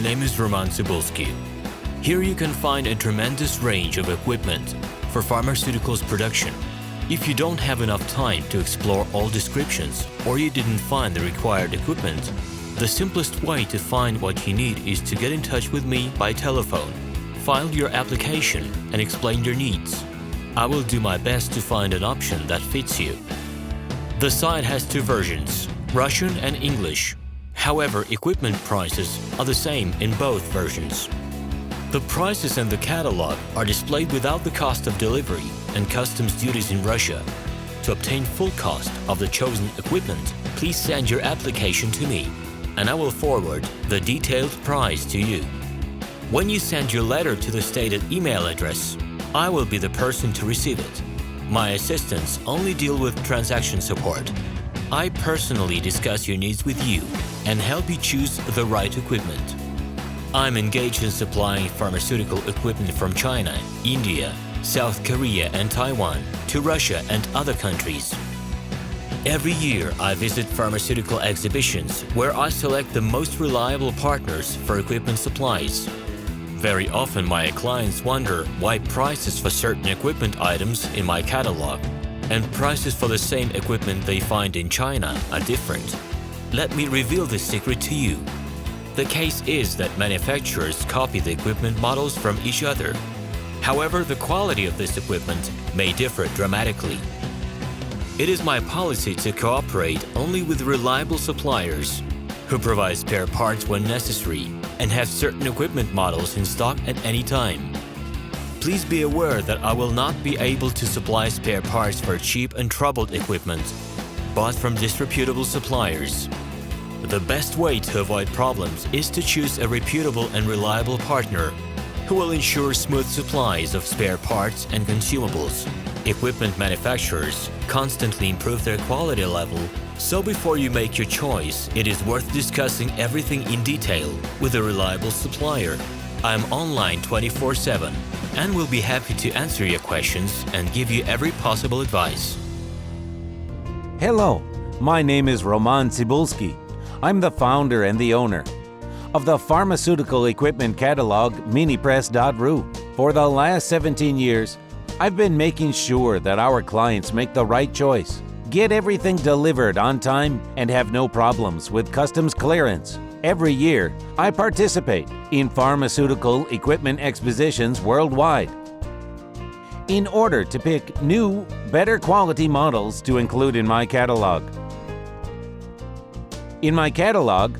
My name is RomanTsibulsky. Here you can find a tremendous range of equipment for pharmaceuticals production. If you don't have enough time to explore all descriptions or you didn't find the required equipment, the simplest way to find what you need is to get in touch with me by telephone, file your application and explain your needs. I will do my best to find an option that fits you. The site has two versions, Russian and English. However, equipment prices are the same in both versions. The prices and the catalog are displayed without the cost of delivery and customs duties in Russia. To obtain full cost of the chosen equipment, please send your application to me, and I will forward the detailed price to you. When you send your letter to the stated email address, I will be the person to receive it. My assistants only deal with transaction support. I personally discuss your needs with you and help you choose the right equipment. I'm engaged in supplying pharmaceutical equipment from China, India, South Korea and Taiwan to Russia and other countries. Every year I visit pharmaceutical exhibitions where I select the most reliable partners for equipment supplies. Very often my clients wonder why prices for certain equipment items in my catalog and prices for the same equipment they find in China are different. Let me reveal this secret to you. The case is that manufacturers copy the equipment models from each other. However, the quality of this equipment may differ dramatically. It is my policy to cooperate only with reliable suppliers who provide spare parts when necessary and have certain equipment models in stock at any time. Please be aware that I will not be able to supply spare parts for cheap and troubled equipment bought from disreputable suppliers. The best way to avoid problems is to choose a reputable and reliable partner who will ensure smooth supplies of spare parts and consumables. Equipment manufacturers constantly improve their quality level, so before you make your choice, it is worth discussing everything in detail with a reliable supplier. I'm online 24/7 and will be happy to answer your questions and give you every possible advice. Hello, my name is RomanTsibulsky. I'm the founder and the owner of the pharmaceutical equipment catalog Minipress.ru. For the last 17 years, I've been making sure that our clients make the right choice, get everything delivered on time, and have no problems with customs clearance. Every year, I participate in pharmaceutical equipment expositions worldwide in order to pick new, better quality models to include in my catalog. In my catalog,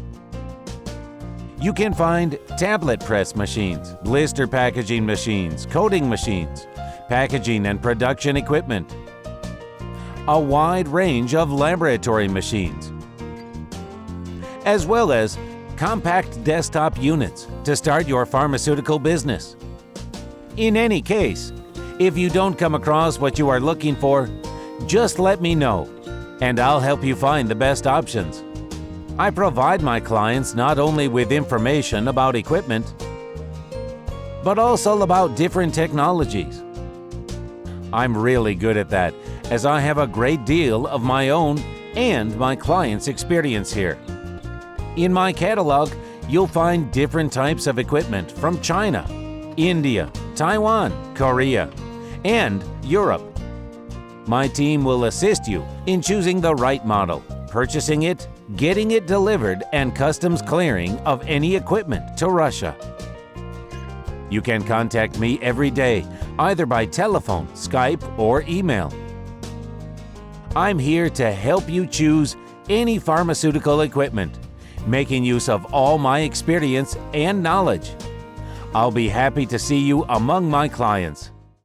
you can find tablet press machines, blister packaging machines, coating machines, packaging and production equipment, a wide range of laboratory machines, as well as compact desktop units to start your pharmaceutical business. In any case, if you don't come across what you are looking for, just let me know, and I'll help you find the best options. I provide my clients not only with information about equipment, but also about different technologies. I'm really good at that, as I have a great deal of my own and my clients' experience here. In my catalog, you'll find different types of equipment from China, India, Taiwan, Korea, and Europe. My team will assist you in choosing the right model, purchasing it, getting it delivered, and customs clearing of any equipment to Russia. You can contact me every day, either by telephone, Skype, or email. I'm here to help you choose any pharmaceutical equipment, making use of all my experience and knowledge. I'll be happy to see you among my clients.